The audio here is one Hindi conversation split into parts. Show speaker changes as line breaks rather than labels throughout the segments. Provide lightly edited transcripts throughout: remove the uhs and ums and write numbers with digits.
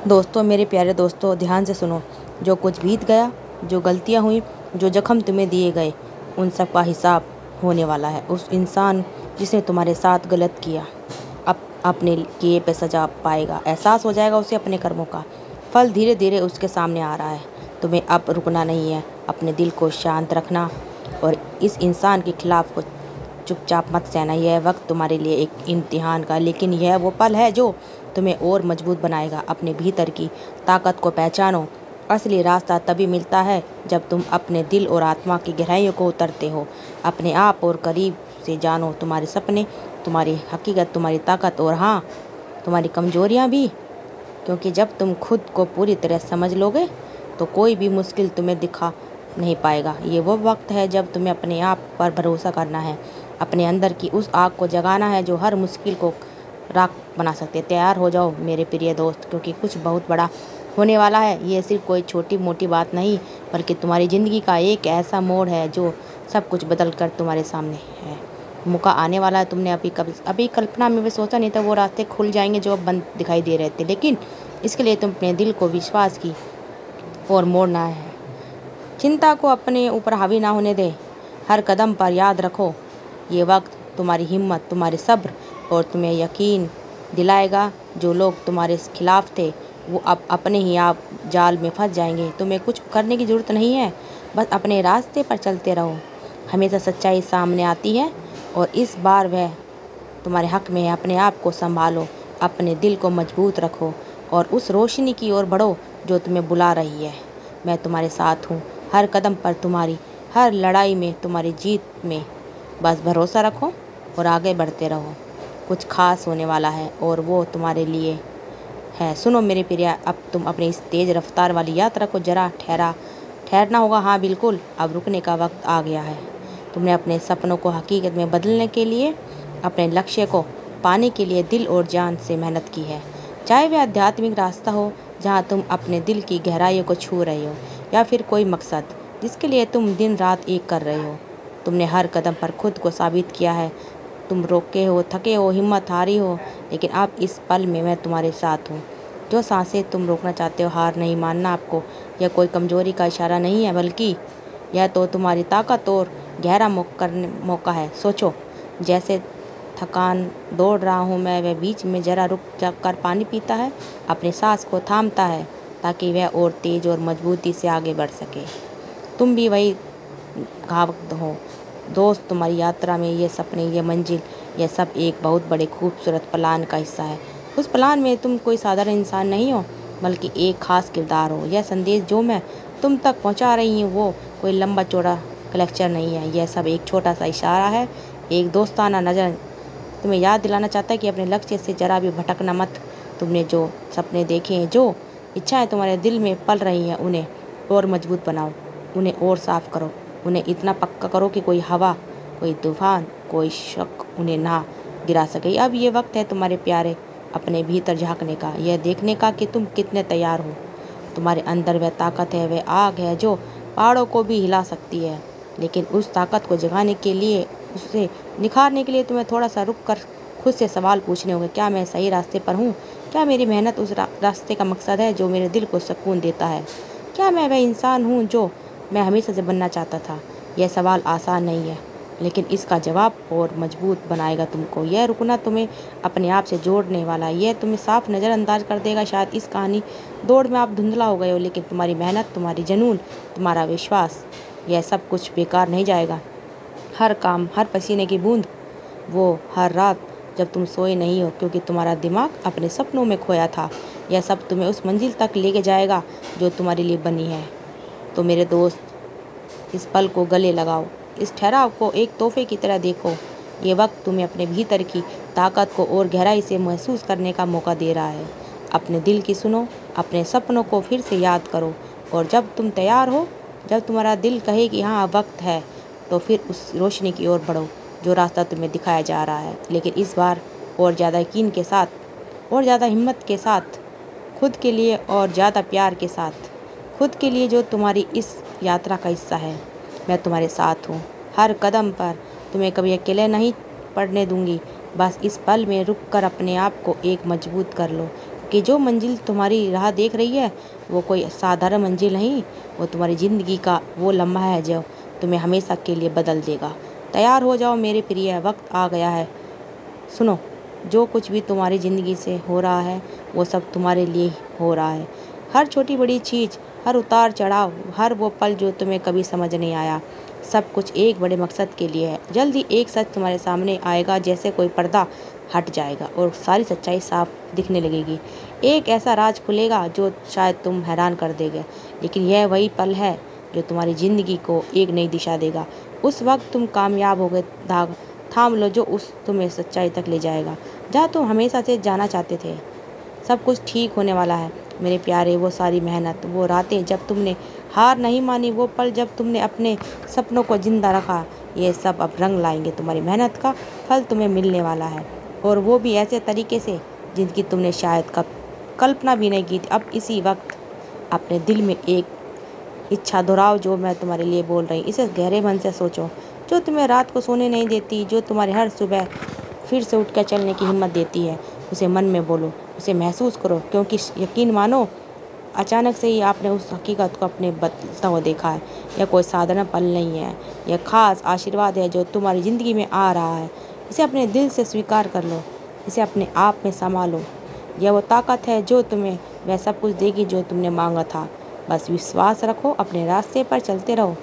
दोस्तों, मेरे प्यारे दोस्तों, ध्यान से सुनो। जो कुछ बीत गया, जो गलतियां हुई, जो जख्म तुम्हें दिए गए, उन सब का हिसाब होने वाला है। उस इंसान जिसने तुम्हारे साथ गलत किया अब अपने किए पे सजा पाएगा। एहसास हो जाएगा उसे अपने कर्मों का। फल धीरे धीरे उसके सामने आ रहा है। तुम्हें अब रुकना नहीं है, अपने दिल को शांत रखना और इस इंसान के खिलाफ को चुपचाप मत सहना। यह वक्त तुम्हारे लिए एक इम्तिहान का, लेकिन यह वो पल है जो तुम्हें और मजबूत बनाएगा। अपने भीतर की ताकत को पहचानो। असली रास्ता तभी मिलता है जब तुम अपने दिल और आत्मा की गहराइयों को उतरते हो। अपने आप और करीब से जानो, तुम्हारे सपने, तुम्हारी हकीकत, तुम्हारी ताकत और हाँ, तुम्हारी कमजोरियाँ भी। क्योंकि जब तुम खुद को पूरी तरह समझ लोगे तो कोई भी मुश्किल तुम्हें दिखा नहीं पाएगा। ये वो वक्त है जब तुम्हें अपने आप पर भरोसा करना है, अपने अंदर की उस आग को जगाना है जो हर मुश्किल को राख बना सकते। तैयार हो जाओ मेरे प्रिय दोस्त, क्योंकि कुछ बहुत बड़ा होने वाला है। ये सिर्फ कोई छोटी मोटी बात नहीं, बल्कि तुम्हारी ज़िंदगी का एक ऐसा मोड़ है जो सब कुछ बदल कर तुम्हारे सामने है। मौका आने वाला है। तुमने अभी कल्पना में भी सोचा नहीं था वो रास्ते खुल जाएंगे जो अब बंद दिखाई दे रहे थे, लेकिन इसके लिए तुम अपने दिल को विश्वास की और मोड़ना है। चिंता को अपने ऊपर हावी ना होने दे। हर कदम पर याद रखो, ये वक्त तुम्हारी हिम्मत, तुम्हारे सब्र और तुम्हें यकीन दिलाएगा। जो लोग तुम्हारे खिलाफ थे वो अब अपने ही आप जाल में फंस जाएंगे। तुम्हें कुछ करने की ज़रूरत नहीं है, बस अपने रास्ते पर चलते रहो। हमेशा सच्चाई सामने आती है और इस बार वह तुम्हारे हक में है। अपने आप को संभालो, अपने दिल को मजबूत रखो और उस रोशनी की ओर बढ़ो जो तुम्हें बुला रही है। मैं तुम्हारे साथ हूँ, हर कदम पर तुम्हारी, हर लड़ाई में, तुम्हारी जीत में। बस भरोसा रखो और आगे बढ़ते रहो। कुछ खास होने वाला है और वो तुम्हारे लिए है। सुनो मेरे प्रिय, अब तुम अपनी इस तेज़ रफ्तार वाली यात्रा को जरा ठहरना होगा। हाँ बिल्कुल, अब रुकने का वक्त आ गया है। तुमने अपने सपनों को हकीकत में बदलने के लिए, अपने लक्ष्य को पाने के लिए दिल और जान से मेहनत की है। चाहे वह आध्यात्मिक रास्ता हो जहाँ तुम अपने दिल की गहराइयों को छू रहे हो, या फिर कोई मकसद जिसके लिए तुम दिन रात एक कर रहे हो। तुमने हर कदम पर खुद को साबित किया है। तुम रोके हो, थके हो, हिम्मत हारी हो, लेकिन अब इस पल में मैं तुम्हारे साथ हूँ। जो सांसें तुम रोकना चाहते हो, हार नहीं मानना आपको। यह कोई कमजोरी का इशारा नहीं है, बल्कि यह तो तुम्हारी ताकत और गहरा मौका है। सोचो, जैसे थकान दौड़ रहा हूँ मैं, वह बीच में जरा रुक कर पानी पीता है, अपनी सांस को थामता है ताकि वह और तेज और मजबूती से आगे बढ़ सके। तुम भी वही घावत हो दोस्त। तुम्हारी यात्रा में ये सपने, ये मंजिल, यह सब एक बहुत बड़े खूबसूरत प्लान का हिस्सा है। उस प्लान में तुम कोई साधारण इंसान नहीं हो, बल्कि एक खास किरदार हो। यह संदेश जो मैं तुम तक पहुंचा रही हूँ वो कोई लंबा चौड़ा लेक्चर नहीं है। यह सब एक छोटा सा इशारा है, एक दोस्ताना नज़र तुम्हें याद दिलाना चाहता है कि अपने लक्ष्य से जरा भी भटकना मत। तुमने जो सपने देखे हैं, जो इच्छाएं तुम्हारे दिल में पल रही हैं, उन्हें और मजबूत बनाओ, उन्हें और साफ करो, उन्हें इतना पक्का करो कि कोई हवा, कोई तूफान, कोई शक उन्हें ना गिरा सके। अब ये वक्त है तुम्हारे प्यारे अपने भीतर झांकने का, यह देखने का कि तुम कितने तैयार हो। तुम्हारे अंदर वह ताकत है, वह आग है जो पहाड़ों को भी हिला सकती है। लेकिन उस ताकत को जगाने के लिए, उसे निखारने के लिए तुम्हें थोड़ा सा रुक कर खुद से सवाल पूछने होंगे। क्या मैं सही रास्ते पर हूँ? क्या मेरी मेहनत उस रास्ते का मकसद है जो मेरे दिल को सुकून देता है? क्या मैं वह इंसान हूँ जो मैं हमेशा से बनना चाहता था? यह सवाल आसान नहीं है, लेकिन इसका जवाब और मजबूत बनाएगा तुमको। यह रुकना तुम्हें अपने आप से जोड़ने वाला है। यह तुम्हें साफ नज़रअंदाज कर देगा। शायद इस कहानी दौड़ में आप धुंधला हो गए हो, लेकिन तुम्हारी मेहनत, तुम्हारी जुनून, तुम्हारा विश्वास, यह सब कुछ बेकार नहीं जाएगा। हर काम, हर पसीने की बूंद, वो हर रात जब तुम सोए नहीं हो क्योंकि तुम्हारा दिमाग अपने सपनों में खोया था, यह सब तुम्हें उस मंजिल तक लेके जाएगा जो तुम्हारे लिए बनी है। तो मेरे दोस्त, इस पल को गले लगाओ, इस ठहराव को एक तोहफे की तरह देखो। ये वक्त तुम्हें अपने भीतर की ताकत को और गहराई से महसूस करने का मौका दे रहा है। अपने दिल की सुनो, अपने सपनों को फिर से याद करो, और जब तुम तैयार हो, जब तुम्हारा दिल कहे कि हाँ वक्त है, तो फिर उस रोशनी की ओर बढ़ो जो रास्ता तुम्हें दिखाया जा रहा है। लेकिन इस बार और ज़्यादा यकीन के साथ, और ज़्यादा हिम्मत के साथ, खुद के लिए और ज़्यादा प्यार के साथ, खुद के लिए जो तुम्हारी इस यात्रा का हिस्सा है। मैं तुम्हारे साथ हूँ, हर कदम पर तुम्हें कभी अकेले नहीं पड़ने दूंगी। बस इस पल में रुक कर अपने आप को एक मजबूत कर लो, क्योंकि जो मंजिल तुम्हारी राह देख रही है वो कोई साधारण मंजिल नहीं, वो तुम्हारी ज़िंदगी का वो लम्हा है जो तुम्हें हमेशा के लिए बदल देगा। तैयार हो जाओ मेरे प्रिय, वक्त आ गया है। सुनो, जो कुछ भी तुम्हारी ज़िंदगी से हो रहा है वो सब तुम्हारे लिए हो रहा है। हर छोटी बड़ी चीज़, हर उतार चढ़ाव, हर वो पल जो तुम्हें कभी समझ नहीं आया, सब कुछ एक बड़े मकसद के लिए है। जल्दी एक सच तुम्हारे सामने आएगा, जैसे कोई पर्दा हट जाएगा और सारी सच्चाई साफ दिखने लगेगी। एक ऐसा राज खुलेगा जो शायद तुम हैरान कर देगा, लेकिन यह वही पल है जो तुम्हारी ज़िंदगी को एक नई दिशा देगा। उस वक्त तुम कामयाब हो गए, धाग थाम लो जो उस तुम्हें सच्चाई तक ले जाएगा जहाँ तुम हमेशा से जाना चाहते थे। सब कुछ ठीक होने वाला है मेरे प्यारे। वो सारी मेहनत, वो रातें जब तुमने हार नहीं मानी, वो पल जब तुमने अपने सपनों को जिंदा रखा, ये सब अब रंग लाएंगे। तुम्हारी मेहनत का फल तुम्हें मिलने वाला है, और वो भी ऐसे तरीके से जिनकी तुमने शायद कल्पना भी नहीं की थी। अब इसी वक्त अपने दिल में एक इच्छा दोहराओ जो मैं तुम्हारे लिए बोल रही। इसे गहरे मन से सोचो, जो तुम्हें रात को सोने नहीं देती, जो तुम्हारे हर सुबह फिर से उठकर चलने की हिम्मत देती है। उसे मन में बोलो, उसे महसूस करो, क्योंकि यकीन मानो अचानक से ही आपने उस हकीकत को अपने बदलता हुआ देखा है। यह कोई साधारण पल नहीं है, यह खास आशीर्वाद है जो तुम्हारी ज़िंदगी में आ रहा है। इसे अपने दिल से स्वीकार कर लो, इसे अपने आप में संभालो। यह वो ताकत है जो तुम्हें वह सब कुछ देगी जो तुमने मांगा था। बस विश्वास रखो, अपने रास्ते पर चलते रहो,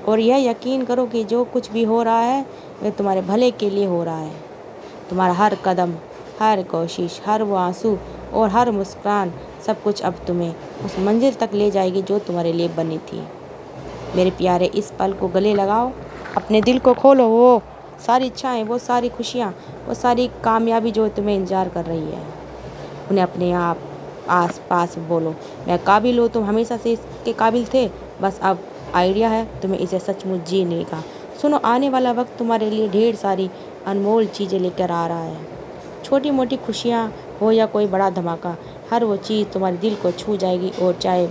और यह यकीन करो कि जो कुछ भी हो रहा है वह तुम्हारे भले के लिए हो रहा है। तुम्हारा हर कदम, हर कोशिश, हर वो आंसू और हर मुस्कान, सब कुछ अब तुम्हें उस मंजिल तक ले जाएगी जो तुम्हारे लिए बनी थी। मेरे प्यारे, इस पल को गले लगाओ, अपने दिल को खोलो। वो सारी इच्छाएं, वो सारी खुशियाँ, वो सारी कामयाबी जो तुम्हें इंतजार कर रही है, उन्हें अपने आप आस पास बोलो, मैं काबिल हूँ। तुम हमेशा से इसके काबिल थे, बस अब आइडिया है तुम्हें इसे सचमुच जीने का। सुनो, आने वाला वक्त तुम्हारे लिए ढेर सारी अनमोल चीज़ें लेकर आ रहा है। छोटी मोटी खुशियाँ हो या कोई बड़ा धमाका, हर वो चीज़ तुम्हारे दिल को छू जाएगी और चाहे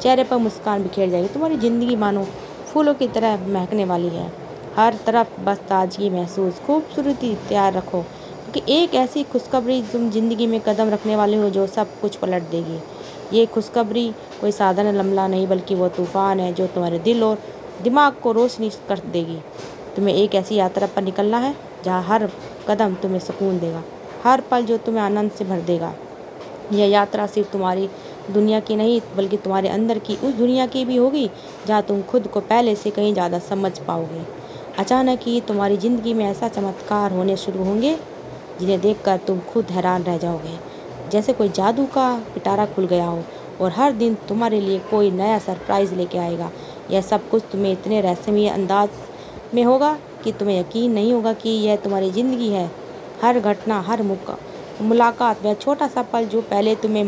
चेहरे पर मुस्कान बिखेर जाएगी। तुम्हारी ज़िंदगी मानो फूलों की तरह महकने वाली है, हर तरफ बस ताजगी महसूस, खूबसूरती तैयार रखो, क्योंकि एक ऐसी खुशखबरी तुम ज़िंदगी में कदम रखने वाले हो जो सब कुछ पलट देगी। ये खुशखबरी कोई साधारण लम्हा नहीं, बल्कि वो तूफ़ान है जो तुम्हारे दिल और दिमाग को रोशनी कर देगी। तुम्हें एक ऐसी यात्रा पर निकलना है जहाँ हर कदम तुम्हें सुकून देगा, हर पल जो तुम्हें आनंद से भर देगा। यह यात्रा सिर्फ तुम्हारी दुनिया की नहीं, बल्कि तुम्हारे अंदर की उस दुनिया की भी होगी जहाँ तुम खुद को पहले से कहीं ज़्यादा समझ पाओगे। अचानक ही तुम्हारी ज़िंदगी में ऐसा चमत्कार होने शुरू होंगे जिन्हें देखकर तुम खुद हैरान रह जाओगे, जैसे कोई जादू का पिटारा खुल गया हो और हर दिन तुम्हारे लिए कोई नया सरप्राइज़ लेके आएगा। यह सब कुछ तुम्हें इतने रहस्यमय अंदाज में होगा कि तुम्हें यकीन नहीं होगा कि यह तुम्हारी ज़िंदगी है। हर घटना, हर मुलाकात, वह छोटा सा पल जो पहले तुम्हें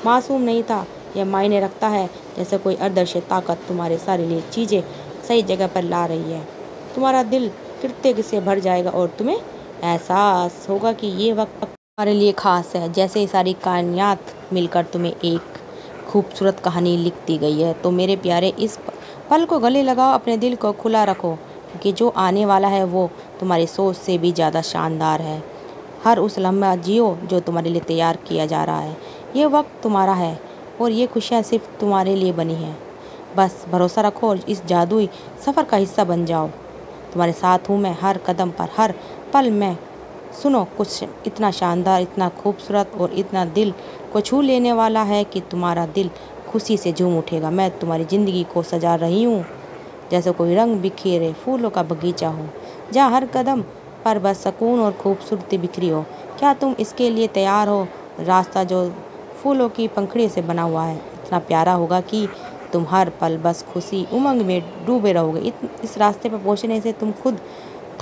मासूम नहीं था, यह मायने रखता है। जैसे कोई अदृश्य ताकत तुम्हारे सारे लिए चीज़ें सही जगह पर ला रही है। तुम्हारा दिल कृतज्ञता से भर जाएगा और तुम्हें एहसास होगा कि ये वक्त तुम्हारे लिए खास है, जैसे ये सारी कायनात मिलकर तुम्हें एक खूबसूरत कहानी लिख दी गई है। तो मेरे प्यारे, इस पल को गले लगाओ, अपने दिल को खुला रखो, क्योंकि जो आने वाला है वो तुम्हारी सोच से भी ज़्यादा शानदार है। हर उस लम्हा जियो जो तुम्हारे लिए तैयार किया जा रहा है। ये वक्त तुम्हारा है और ये खुशियाँ सिर्फ तुम्हारे लिए बनी हैं। बस भरोसा रखो और इस जादुई सफ़र का हिस्सा बन जाओ। तुम्हारे साथ हूँ मैं हर कदम पर, हर पल में। सुनो, कुछ इतना शानदार, इतना खूबसूरत और इतना दिल को छू लेने वाला है कि तुम्हारा दिल खुशी से झूम उठेगा। मैं तुम्हारी ज़िंदगी को सजा रही हूँ जैसे कोई रंग बिखेरे फूलों का बगीचा हो, जहाँ हर कदम पर बस सुकून और खूबसूरती बिखरी हो। क्या तुम इसके लिए तैयार हो? रास्ता जो फूलों की पंखुड़ी से बना हुआ है, इतना प्यारा होगा कि तुम हर पल बस खुशी उमंग में डूबे रहोगे। इस रास्ते पर पहुँचने से तुम खुद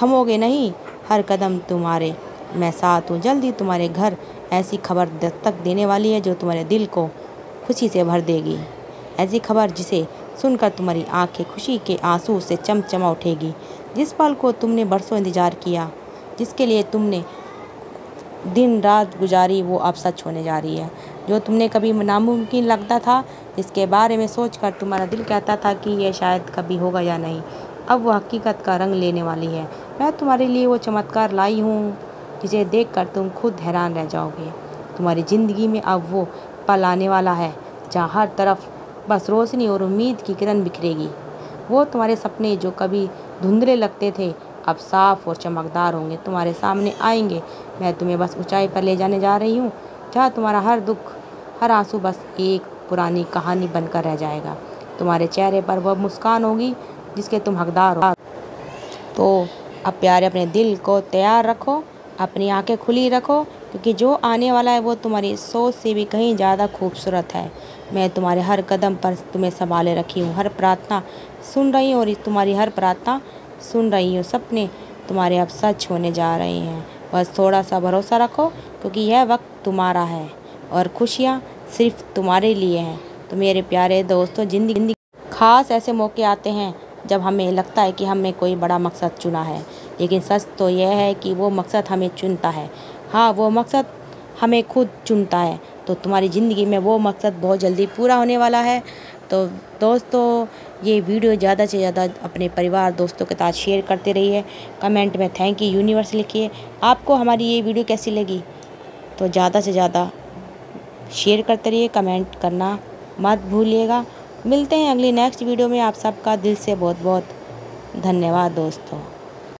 थमोगे नहीं, हर कदम तुम्हारे मैं साथ हूँ। जल्दी तुम्हारे घर ऐसी खबर दस्तक देने वाली है जो तुम्हारे दिल को खुशी से भर देगी। ऐसी खबर जिसे सुनकर तुम्हारी आंखें खुशी के आंसू से चमचमा उठेगी। जिस पल को तुमने बरसों इंतजार किया, जिसके लिए तुमने दिन रात गुजारी, वो अब सच होने जा रही है। जो तुमने कभी नामुमकिन लगता था, जिसके बारे में सोचकर तुम्हारा दिल कहता था कि यह शायद कभी होगा या नहीं, अब वो हकीकत का रंग लेने वाली है। मैं तुम्हारे लिए वो चमत्कार लाई हूँ जिसे देखकर तुम खुद हैरान रह जाओगे। तुम्हारी ज़िंदगी में अब वो पल आने वाला है जहाँ हर तरफ बस रोशनी और उम्मीद की किरण बिखरेगी। वो तुम्हारे सपने जो कभी धुंधले लगते थे अब साफ और चमकदार होंगे, तुम्हारे सामने आएंगे। मैं तुम्हें बस ऊंचाई पर ले जाने जा रही हूँ, जहाँ तुम्हारा हर दुख, हर आंसू बस एक पुरानी कहानी बनकर रह जाएगा। तुम्हारे चेहरे पर वह मुस्कान होगी जिसके तुम हकदार हो। तो अब प्यारे अपने दिल को तैयार रखो, अपनी आंखें खुली रखो, क्योंकि जो आने वाला है वो तुम्हारी सोच से भी कहीं ज़्यादा खूबसूरत है। मैं तुम्हारे हर कदम पर तुम्हें संभाले रखी हूँ, हर प्रार्थना सुन रही हूँ और तुम्हारी हर प्रार्थना सुन रही हूँ। सपने तुम्हारे अब सच होने जा रहे हैं, बस थोड़ा सा भरोसा रखो, क्योंकि यह वक्त तुम्हारा है और खुशियाँ सिर्फ तुम्हारे लिए हैं। तो मेरे प्यारे दोस्तों, ज़िंदगी खास ऐसे मौके आते हैं जब हमें लगता है कि हमने कोई बड़ा मकसद चुना है, लेकिन सच तो यह है कि वो मकसद हमें चुनता है। हाँ, वो मकसद हमें खुद चुनता है। तो तुम्हारी ज़िंदगी में वो मकसद बहुत जल्दी पूरा होने वाला है। तो दोस्तों, ये वीडियो ज़्यादा से ज़्यादा अपने परिवार दोस्तों के साथ शेयर करते रहिए। कमेंट में थैंक यू यूनिवर्स लिखिए। आपको हमारी ये वीडियो कैसी लगी तो ज़्यादा से ज़्यादा शेयर करते रहिए, कमेंट करना मत भूलिएगा। मिलते हैं अगली नेक्स्ट वीडियो में। आप सबका दिल से बहुत बहुत धन्यवाद दोस्तों।